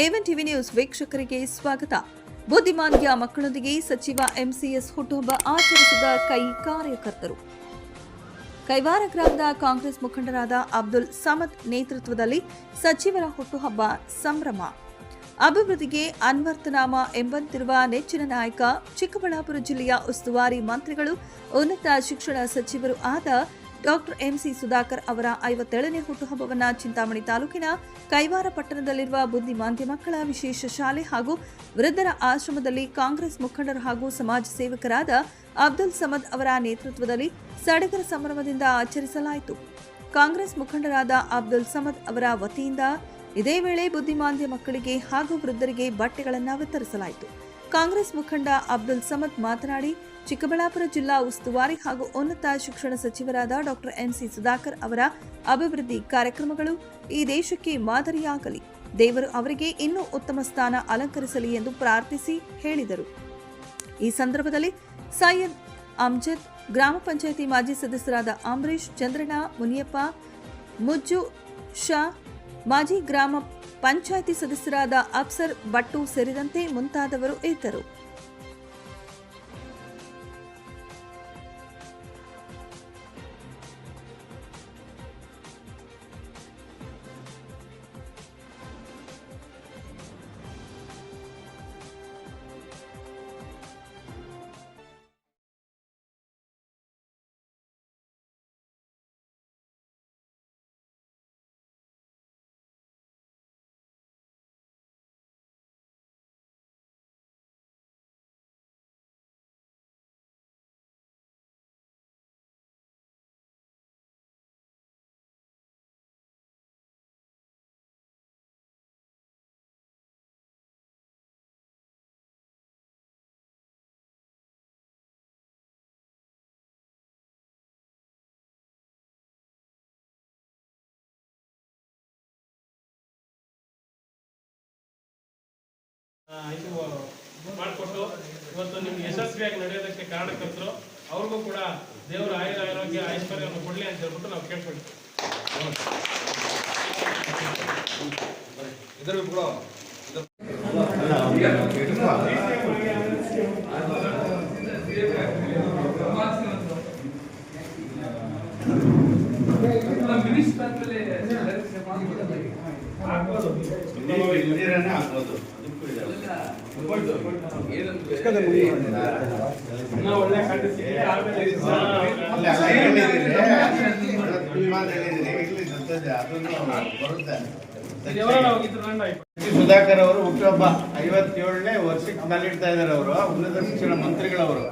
A one TV news ವೀಕ್ಷಕರಿಗೆ ಸ್ವಾಗತ. ಬುದ್ಧಿಮಾಂದ್ಯ ಮಕ್ಕಳೊಂದಿಗೆ ಸಚಿವ ಎಂಸಿಎಸ್ ಹುಟ್ಟುಹಬ್ಬ ಆಚರಿಸಿದ ಕಾರ್ಯಕರ್ತರು. ಕೈವಾರ ಗ್ರಾಮದ ಕಾಂಗ್ರೆಸ್ ಮುಖಂಡರಾದ ಅಬ್ದುಲ್ ಸಮದ್ ನೇತೃತ್ವದಲ್ಲಿ ಸಚಿವರ ಹುಟ್ಟುಹಬ್ಬ ಸಂಭ್ರಮ. ಅಭಿವೃದ್ಧಿಗೆ ಅನ್ವರ್ತನಾಮ ಎಂಬಂತಿರುವ ನೆಚ್ಚಿನ ನಾಯಕ ಚಿಕ್ಕಬಳ್ಳಾಪುರ ಜಿಲ್ಲೆಯ ಉಸ್ತುವಾರಿ ಮಂತ್ರಿಗಳು, ಉನ್ನತ ಶಿಕ್ಷಣ ಸಚಿವರು ಆದ ಡಾಕ್ಟರ್ ಎಂಸಿ ಸುಧಾಕರ್ ಅವರ 57ನೇ ಹುಟ್ಟುಹಬ್ಬವನ್ನು ಚಿಂತಾಮಣಿ ತಾಲೂಕಿನ ಕೈವಾರ ಪಟ್ಟಣದಲ್ಲಿರುವ ಬುದ್ಧಿಮಾಂದ್ಯ ಮಕ್ಕಳ ವಿಶೇಷ ಶಾಲೆ ಹಾಗೂ ವೃದ್ಧರ ಆಶ್ರಮದಲ್ಲಿ ಕಾಂಗ್ರೆಸ್ ಮುಖಂಡರು ಹಾಗೂ ಸಮಾಜ ಸೇವಕರಾದ ಅಬ್ದುಲ್ ಸಮದ್ ಅವರ ನೇತೃತ್ವದಲ್ಲಿ ಸಡಗರ ಸಂಭ್ರಮದಿಂದ ಆಚರಿಸಲಾಯಿತು. ಕಾಂಗ್ರೆಸ್ ಮುಖಂಡರಾದ ಅಬ್ದುಲ್ ಸಮದ್ ಅವರ ವತಿಯಿಂದ ಇದೇ ವೇಳೆ ಬುದ್ಧಿಮಾಂದ್ಯ ಮಕ್ಕಳಿಗೆ ಹಾಗೂ ವೃದ್ಧರಿಗೆ ಬಟ್ಟೆಗಳನ್ನು ವಿತರಿಸಲಾಯಿತು. ಕಾಂಗ್ರೆಸ್ ಮುಖಂಡ ಅಬ್ದುಲ್ ಸಮದ್ ಮಾತನಾಡಿ, ಚಿಕ್ಕಬಳ್ಳಾಪುರ ಜಿಲ್ಲಾ ಉಸ್ತುವಾರಿ ಹಾಗೂ ಉನ್ನತ ಶಿಕ್ಷಣ ಸಚಿವರಾದ ಡಾಕ್ಟರ್ ಎಂಸಿ ಸುಧಾಕರ್ ಅವರ ಅಭಿವೃದ್ಧಿ ಕಾರ್ಯಕ್ರಮಗಳು ಈ ದೇಶಕ್ಕೆ ಮಾದರಿಯಾಗಲಿ, ದೇವರು ಅವರಿಗೆ ಇನ್ನೂ ಉತ್ತಮ ಸ್ಥಾನ ಅಲಂಕರಿಸಲಿ ಎಂದು ಪ್ರಾರ್ಥಿಸಿ ಹೇಳಿದರು. ಈ ಸಂದರ್ಭದಲ್ಲಿ ಸೈಯದ್ ಅಮ್ಜದ್, ಗ್ರಾಮ ಪಂಚಾಯಿತಿ ಮಾಜಿ ಸದಸ್ಯರಾದ ಅಂಬರೀಶ್, ಚಂದ್ರಣ್ಣ, ಮುನಿಯಪ್ಪ, ಮುಜ್ಜು ಶಾ, ಮಾಜಿ ಗ್ರಾಮ ಪಂಚಾಯಿತಿ ಸದಸ್ಯರಾದ ಅಫ್ಸರ್ ಭಟ್ಟು ಸೇರಿದಂತೆ ಮುಂತಾದವರು ಇದ್ದರು. ಇದು ಮಾಡಿಕೊಟ್ಟು ಇವತ್ತು ನಿಮ್ಗೆ ಯಶಸ್ವಿಯಾಗಿ ನಡೆಯೋದಕ್ಕೆ ಕಾರಣಕರ್ತರು, ಅವ್ರಿಗೂ ಕೂಡ ದೇವರ ಆರೋಗ್ಯ ಐಶ್ವರ್ಯವನ್ನು ಕೊಡಲಿ ಅಂತ ಹೇಳ್ಬಿಟ್ಟು ನಾವು ಕೇಳ್ಕೊಳ್ತೀವಿ. ಸುಧಾಕರ್ ಅವರು ಹುಟ್ಟುಹಬ್ಬ 57ನೇ ವರ್ಷಕ್ಕೆ ಕಾಲಿಡ್ತಾ ಇದ್ದಾರೆ. ಅವರು ಉನ್ನತ ಶಿಕ್ಷಣ ಮಂತ್ರಿಗಳವರು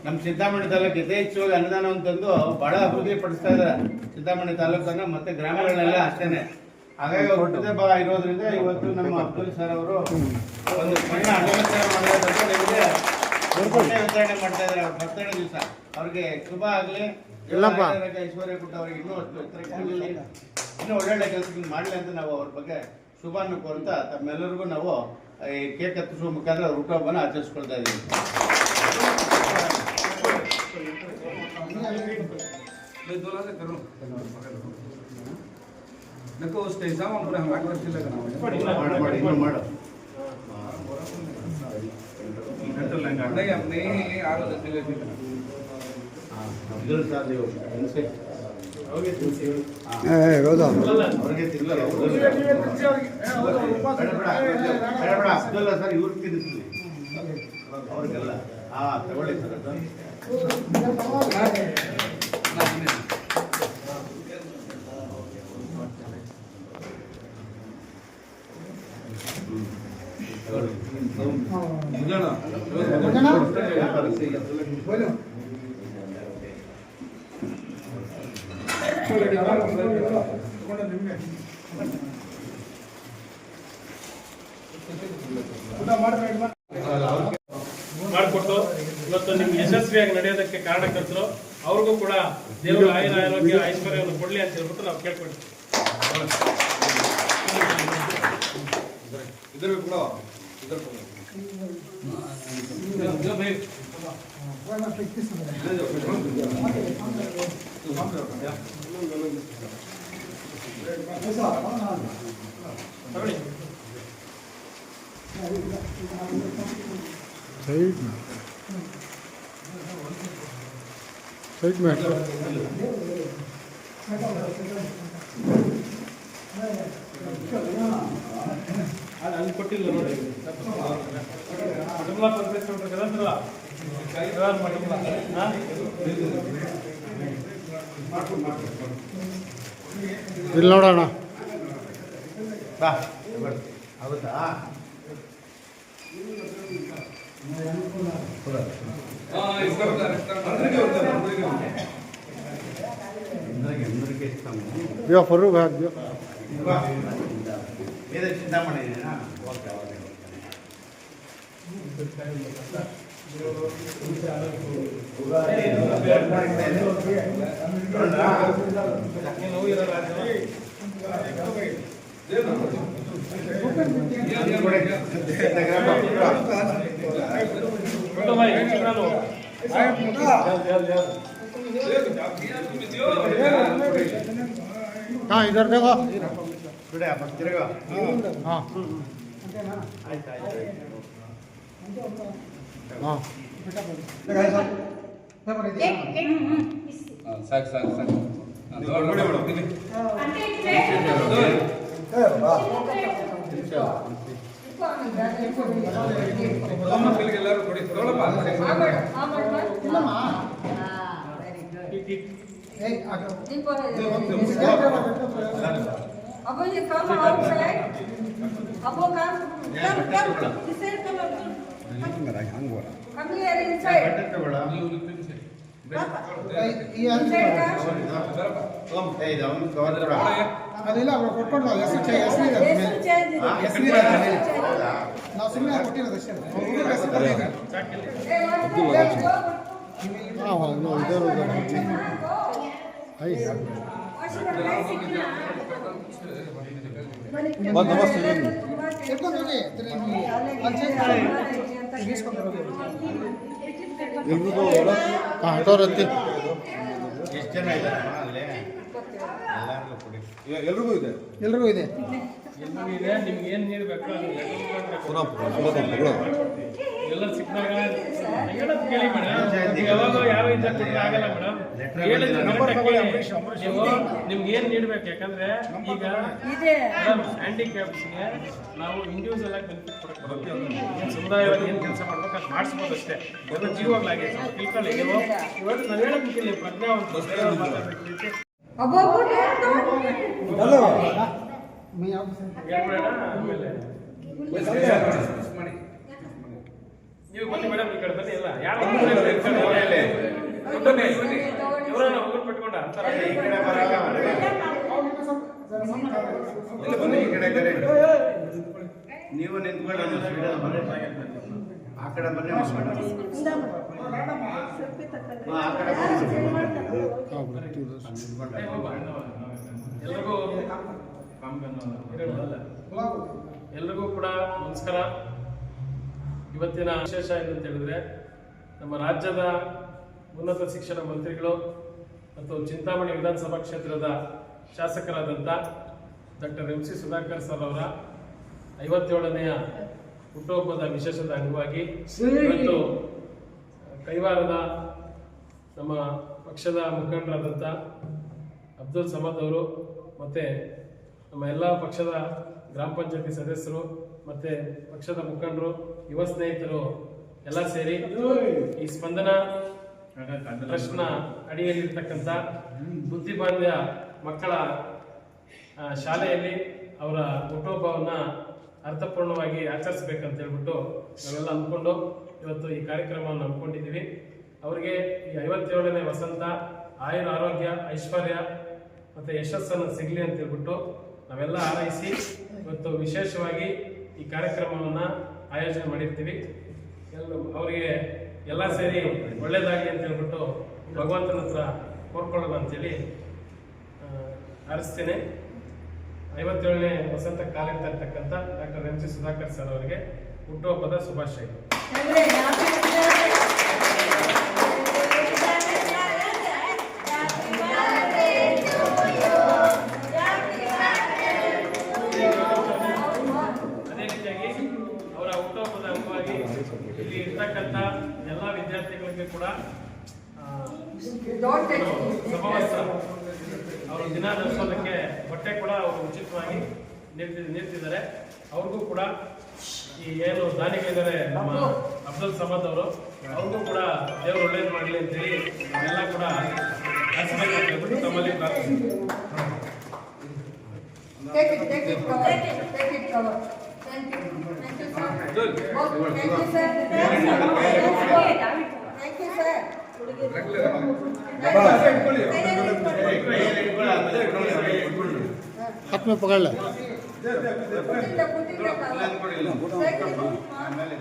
ನಮ್ಮ ಚಿಂತಾಮಣಿ ತಾಲೂಕು ಯಥೇಚ್ಛವಾಗಿ ಅನುದಾನವನ್ನು ತಂದು ಬಹಳ ಅಭಿವೃದ್ಧಿ ಪಡಿಸ್ತಾ ಇದ್ದಾರೆ ಚಿಂತಾಮಣಿ ತಾಲೂಕನ್ನು ಮತ್ತೆ ಗ್ರಾಮಗಳನ್ನೆಲ್ಲ ಅಷ್ಟೇನೆ. ಹಾಗಾಗಿ ಅವ್ರ ಹುಟ್ಟುಹಬ್ಬ ಇರೋದ್ರಿಂದ ಇವತ್ತು ನಮ್ಮ ಅಬ್ದುಲ್ ಸರ್ ಅವರು ಒಂದು ಸಣ್ಣ ಅನುಮೋದನೆ ಮಾಡೋದಕ್ಕೆ ನಿಮಗೆ ವಿತರಣೆ ಮಾಡ್ತಾ ಇದ್ದಾರೆ. ಅವ್ರ ಬರ್ತಡೇ ದಿವಸ ಅವ್ರಿಗೆ ಶುಭ ಆಗಲಿ, ಐಶ್ವರ್ಯ ಕೊಟ್ಟು ಅವ್ರಿಗೆ ಇನ್ನೂ ಒಳ್ಳೊಳ್ಳೆ ಕೆಲಸಗಳು ಮಾಡಲಿ ಅಂತ ನಾವು ಅವ್ರ ಬಗ್ಗೆ ಶುಭವನ್ನು ಕೋರ್ತಾ ತಮ್ಮೆಲ್ಲರಿಗೂ ನಾವು ಈ ಕೇಕ್ ಕತ್ತರಿಸುವ ಮುಖಾಂತರ ಅವ್ರ ಹುಟ್ಟುಹಬ್ಬನ ಆಚರಿಸ್ಕೊಳ್ತಾ ಇದ್ದೀವಿ. ಅವ್ರಿಗೆ ಅಬ್ದುಲ್ಲಾ ಸರ್ ಇವ್ರಿಗೆ ತಿನ್ನಿಸ್ಲಿ ಅವ್ರಿಗೆಲ್ಲ ತಗೊಳ್ಳಿ ಸರ್. ಮಾಡಿಕೊಟ್ಟು ಇವತ್ತು ನಿಮ್ಗೆ ಯಶಸ್ವಿಯಾಗಿ ನಡೆಯೋದಕ್ಕೆ ಕಾರಣಕರ್ತರು, ಅವ್ರಿಗೂ ಕೂಡ ದೇವರ ಆರೋಗ್ಯ ಐಶ್ವರ್ಯವನ್ನು ಕೊಡಲಿ ಅಂತ ಹೇಳ್ಬಿಟ್ಟು ನಾವು ಕೇಳ್ಕೊಳ್ತೀವಿ. साइड में ಅಲ್ಲಿ ಕೊಟ್ಟಿಲ್ಲ ನೋಡಿ ಕುಟುಂಬ ಪಂಚಾಯತ್ ಕದಂದ್ರಲ್ಲ ವ್ಯವಹಾರ ಮಾಡಿಲ್ಲ ಇಲ್ಲಿ ನೋಡೋಣ ಬಾ ಹೌದಾ అందరికీ ఇస్తాము दियो फरूक है दियो ఏదో చింతామణి ఓకే हाँ इधर देखो ತಿರುಗೋ हाँ ಆಯ್ತು ಆಯ್ತು हाँ ಸಾಕು ಸಾಕು ಸಾಕು ಮಕ್ಕಳಿಗೆಲ್ಲರೂ ಕೊಡಿ अब ये काम आउटसाइड अब वो काम कर इसे कम हम ये इनसाइड इनसाइड ಅದೆಲ್ಲ ಅವ್ರು ಕೊಟ್ಕೊಂಡು ನಾವು ಹೆಸರು ಚೇಂಜ್ ನಾವು ಸುಮ್ಮನೆ ಕೊಟ್ಟಿರೋದು ಅಷ್ಟೇ ಹಾಂ ಹಾಂ ಇದ್ದಾರೆ ಹಾಂ ಹತ್ತೋರತ್ತಿ ಎಷ್ಟು ಜನ ಇದ್ದಾರೆ ಅಲ್ಲಿ ಎಲ್ಲರಿಗೂ ಕೊಡಿ ಎಲ್ರಿಗೂ ಇದೆ ಎಲ್ರಿಗೂ ಇದೆ ನಿಮ್ಗೆ ಏನು ನೀಡಬೇಕು ಎಲ್ಲ ಸಿಕ್ಕಿದಾಗ ಹೇಳೋದು ಕೇಳಿ ಮೇಡಮ್ ಯಾವಾಗ ಯಾವ ಇದ್ದ ಕೊಟ್ಟರೆ ಆಗಲ್ಲ ಮೇಡಮ್ ನಿಮ್ಗೆ ಏನು ನೀಡಬೇಕು ಯಾಕಂದ್ರೆ ಈಗ ಹ್ಯಾಂಡಿಕ್ಯಾಪ್ಸ್ಗೆ ನಾವು ಇಂಡಿವಿಜುವಲ್ ಆಗಿ ಬೆನಿಫಿಟ್ ಕೊಡಕ್ಕೆ ಸಮುದಾಯವಾಗಿ ಏನು ಕೆಲಸ ಮಾಡ್ಬೇಕು ಅದು ಮಾಡಿಸ್ಬೋದು ಅಷ್ಟೇ ಎಲ್ಲ ಜೀವಗಳಾಗಿ ತಿಳ್ಕೊಳ್ಳಿ ನೀವು ಇವತ್ತು ನಾನು ಹೇಳೋದು ಕೇಳಿ ಪ್ರಜ್ಞಾವಂತ अब वो ಹೇಳ್ಬೇಡ ಆಮೇಲೆ ನೀವು ಬನ್ನಿ ಮೇಡಮ್ ಈ ಕಡೆ ಬನ್ನಿ ಎಲ್ಲ ಯಾರು ಇವರನ್ನ ಹೋಗಿ ಪಟ್ಕೊಂಡ ಅಂತಾರ ಈ ಕಡೆ ಬರಲ್ಲ ಬನ್ನಿ ಈ ಕಡೆ ಕರೆ ನೀವು ನಿಂತ್ಕೊಳ್ಳಿ ಆ ಕಡೆ ಬನ್ನಿ ಆ ಕಡೆ ಎಲ್ರಿಗೂ ಕೂಡ ನಮಸ್ಕಾರ. ಇವತ್ತಿನ ವಿಶೇಷ ಏನಂತ ಹೇಳಿದ್ರೆ ನಮ್ಮ ರಾಜ್ಯದ ಉನ್ನತ ಶಿಕ್ಷಣ ಮಂತ್ರಿಗಳು ಮತ್ತು ಚಿಂತಾಮಣಿ ವಿಧಾನಸಭಾ ಕ್ಷೇತ್ರದ ಶಾಸಕರಾದಂಥ ಡಾಕ್ಟರ್ MC ಸುಧಾಕರ್ ಸರ್ ಅವರ 57ನೇಯ ಹುಟ್ಟುಹಬ್ಬದ ವಿಶೇಷದ ಅಂಗವಾಗಿ ಇವತ್ತು ಕೈವಾರದ ನಮ್ಮ ಪಕ್ಷದ ಮುಖಂಡರಾದಂಥ ಅಬ್ದುಲ್ ಸಮದ್ ಅವರು ಮತ್ತು ನಮ್ಮ ಎಲ್ಲ ಪಕ್ಷದ ಗ್ರಾಮ ಪಂಚಾಯತಿ ಸದಸ್ಯರು ಮತ್ತು ಪಕ್ಷದ ಮುಖಂಡರು ಯುವ ಸ್ನೇಹಿತರು ಎಲ್ಲ ಸೇರಿ ಈ ಸ್ಪಂದನ ಟ್ರಸ್ಟ್ನ ಅಡಿಯಲ್ಲಿರ್ತಕ್ಕಂಥ ಬುದ್ಧಿಮಾಂದ್ಯ ಮಕ್ಕಳ ಶಾಲೆಯಲ್ಲಿ ಅವರ ಹುಟ್ಟುಹಬ್ಬವನ್ನು ಅರ್ಥಪೂರ್ಣವಾಗಿ ಆಚರಿಸಬೇಕಂತ ಹೇಳ್ಬಿಟ್ಟು ನಾವೆಲ್ಲ ಅಂದ್ಕೊಂಡು ಇವತ್ತು ಈ ಕಾರ್ಯಕ್ರಮವನ್ನು ಹಮ್ಮಿಕೊಂಡಿದ್ದೀವಿ. ಅವರಿಗೆ ಈ 57ನೇ ವಸಂತ ಆಯುರ ಆರೋಗ್ಯ ಐಶ್ವರ್ಯ ಮತ್ತು ಯಶಸ್ಸನ್ನು ಸಿಗಲಿ ಅಂತ ಹೇಳ್ಬಿಟ್ಟು ನಾವೆಲ್ಲ ಹಾರೈಸಿ ಇವತ್ತು ವಿಶೇಷವಾಗಿ ಈ ಕಾರ್ಯಕ್ರಮವನ್ನು ಆಯೋಜನೆ ಮಾಡಿರ್ತೀವಿ. ಅವರಿಗೆ ಎಲ್ಲ ಸೇರಿ ಒಳ್ಳೆಯದಾಗಲಿ ಅಂತ ಹೇಳ್ಬಿಟ್ಟು ಭಗವಂತನ ಹತ್ರ ಕೋರ್ಕೊಳ್ಳೋಣ ಅಂತೇಳಿ ಹಾರಿಸ್ತೇನೆ. 57ನೇ ವಸಂತ ಕಾಲಿಡ್ತಾ ಇರ್ತಕ್ಕಂಥ ಡಾಕ್ಟರ್ MC ಸುಧಾಕರ್ ಸರ್ ಅವರಿಗೆ ಹುಟ್ಟುಹಬ್ಬದ ಶುಭಾಶಯಗಳು. ಅದೇ ರೀತಿಯಾಗಿ ಅವರ Don't touch me. ಸಮವಸ್ತ್ರ ಅವರು ದಿನ ಧರಿಸೋದಕ್ಕೆ ಬಟ್ಟೆ ಕೂಡ ಅವರು ಉಚಿತವಾಗಿ ನೀಡ್ತಿದ್ದಾರೆ. ಅವ್ರಿಗೂ ಕೂಡ ಈ ಏನು ದಾನಿಗಳಿದ್ದಾರೆ ನಮ್ಮ ಅಬ್ದುಲ್ ಸಮದ್ ಅವರು, ಅವ್ರಿಗೂ ಕೂಡ ದೇವರು ಒಳ್ಳೇದು ಮಾಡಲಿ ಅಂತೇಳಿ ನಾವೆಲ್ಲ ಕೂಡ ಹಂಚಬೇಕಂತ ಹೇಳ್ಬಿಟ್ಟು ತಮ್ಮಲ್ಲಿ ಪ್ರಾರ್ಥಿಸ್ತೀವಿ. Take it, cover. Take it, cover. Thank you. Thank you, sir. Good. Okay, thank you, sir. Thank you, sir. हाथ में पकड़ ले Put in the cover. ಆಮೇಲೆ